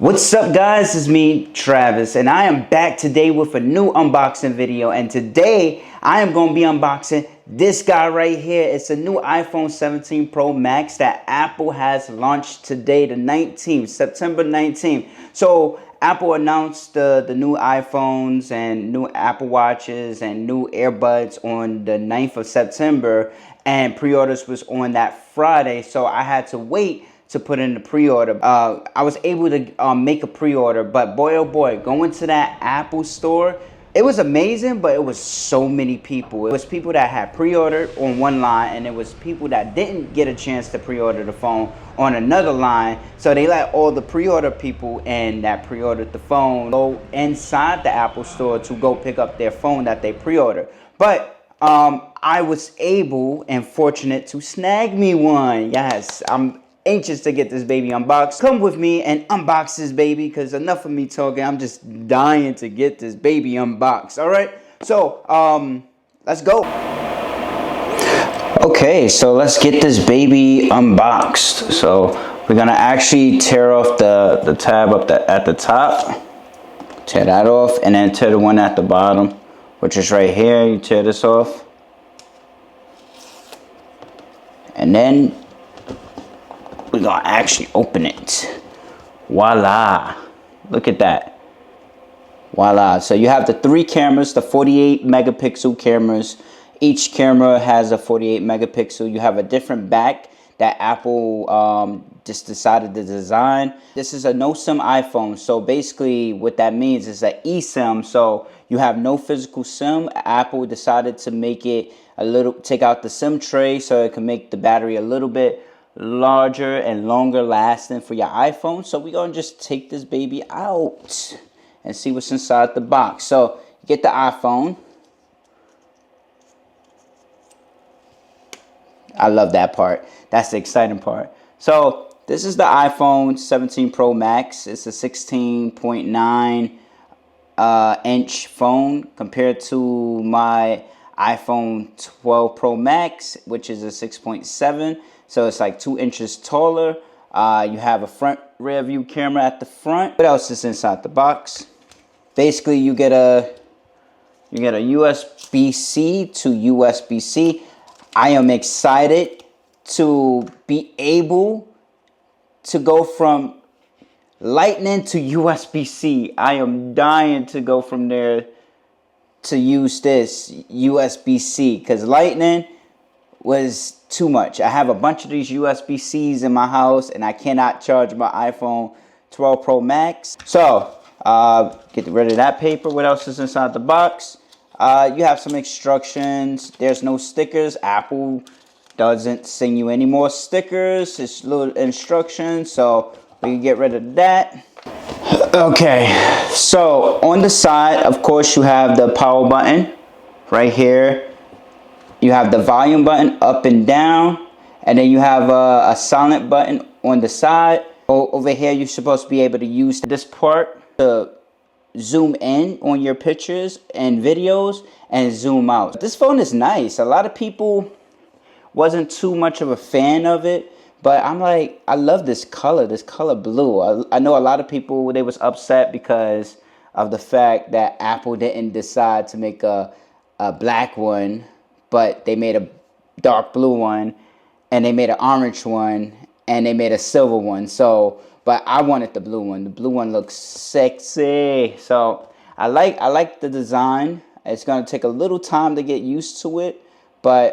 What's up guys, it's me Travis and I am back today with a new unboxing video, and today I am going to be unboxing this guy right here. It's a new iPhone 17 Pro Max that Apple has launched today, the 19th, September 19th. So Apple announced the new iPhones and new Apple Watches and new earbuds on the 9th of September, and pre-orders was on that Friday, so I had to wait to put in the pre-order. I was able to make a pre-order, but boy oh boy, going to that Apple store, it was amazing, but it was so many people. It was people that had pre-ordered on one line, and it was people that didn't get a chance to pre-order the phone on another line. So they let all the pre-order people and that pre-ordered the phone go inside the Apple store to go pick up their phone that they pre-ordered. But I was able and fortunate to snag me one. Yes, I'm anxious to get this baby unboxed. Come with me and unbox this baby, because enough of me talking. I'm just dying to get this baby unboxed. All right, so let's go. Okay, so let's get this baby unboxed. So we're gonna actually tear off the tab up at the top. Tear that off, and then tear the one at the bottom, which is right here. You tear this off, and then we're gonna actually open it. Voila, look at that. Voila. So you have the three cameras, the 48 megapixel cameras. Each camera has a 48 megapixel. You have a different back that Apple just decided to design. This is a no SIM iPhone, so basically what that means is an eSIM. So you have no physical SIM. Apple decided to make it take out the SIM tray so it can make the battery a little bit larger and longer lasting for your iPhone. So we're gonna just take this baby out and see what's inside the box. So you get the iPhone. I love that part. That's the exciting part. So this is the iPhone 17 Pro Max. It's a 16.9 inch phone compared to my iPhone 12 Pro Max, which is a 6.7. So it's like 2 inches taller. You have a front rear view camera at the front. What else is inside the box? Basically, you get a USB-C to USB-C. I am excited to be able to go from Lightning to USB-C. I am dying to go from there to use this USB-C, because Lightning was too much. I have a bunch of these USB-Cs in my house, and I cannot charge my iPhone 12 Pro Max. So get rid of that paper. What else is inside the box? You have some instructions. There's no stickers. Apple doesn't send you any more stickers. It's little instructions, so we can get rid of that. Okay, so on the side, of course, you have the power button right here. You have the volume button up and down, and then you have a silent button on the side. Over here, you're supposed to be able to use this part to zoom in on your pictures and videos and zoom out. This phone is nice. A lot of people wasn't too much of a fan of it, but I'm like, I love this color blue. I know a lot of people, they was upset because of the fact that Apple didn't decide to make a black one, but they made a dark blue one, and they made an orange one, and they made a silver one. So, but I wanted the blue one. The blue one looks sexy. So I like the design. It's gonna take a little time to get used to it, but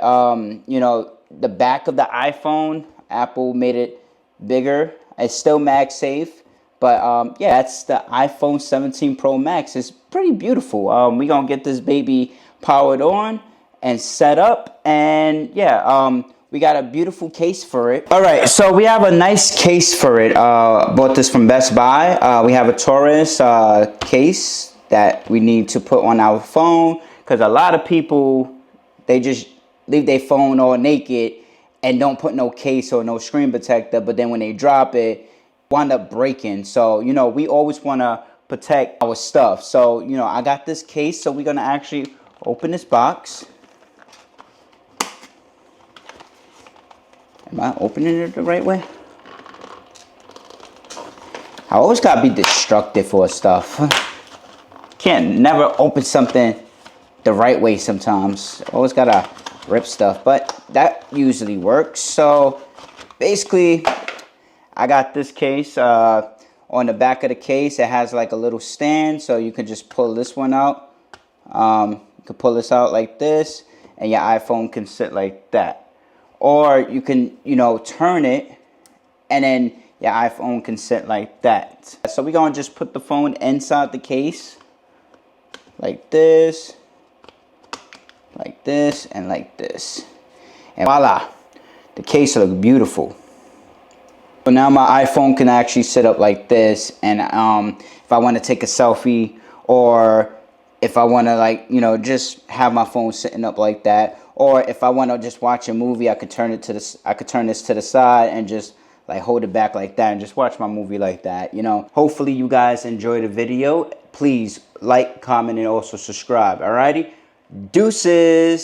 you know, the back of the iPhone, Apple made it bigger. It's still MagSafe, but yeah, that's the iPhone 17 Pro Max. It's pretty beautiful. We're gonna get this baby powered on and set up, and yeah, we got a beautiful case for it. All right, so we have a nice case for it. Bought this from Best Buy. We have a Taurus case that we need to put on our phone, because a lot of people, they just leave their phone all naked and don't put no case or no screen protector, but then when they drop it, wind up breaking. So, you know, we always want to protect our stuff. So, you know, I got this case, so we're going to actually open this box. Am I opening it the right way? I always gotta be destructive for stuff. Can't never open something the right way sometimes. Always gotta rip stuff, but that usually works. So basically, I got this case. On the back of the case, it has like a little stand, so you can just pull this one out. You can pull this out like this, and your iPhone can sit like that. Or you can, you know, turn it, and then your iPhone can sit like that. So we're gonna just put the phone inside the case, like this, and like this. And voila, the case looks beautiful. So now my iPhone can actually sit up like this, and if I want to take a selfie, or if I want to, like, you know, just have my phone sitting up like that, or if I want to just watch a movie, I could turn it to this. I could turn this to the side and just like hold it back like that and just watch my movie like that. You know, hopefully you guys enjoyed the video. Please like, comment, and also subscribe. Alrighty, deuces.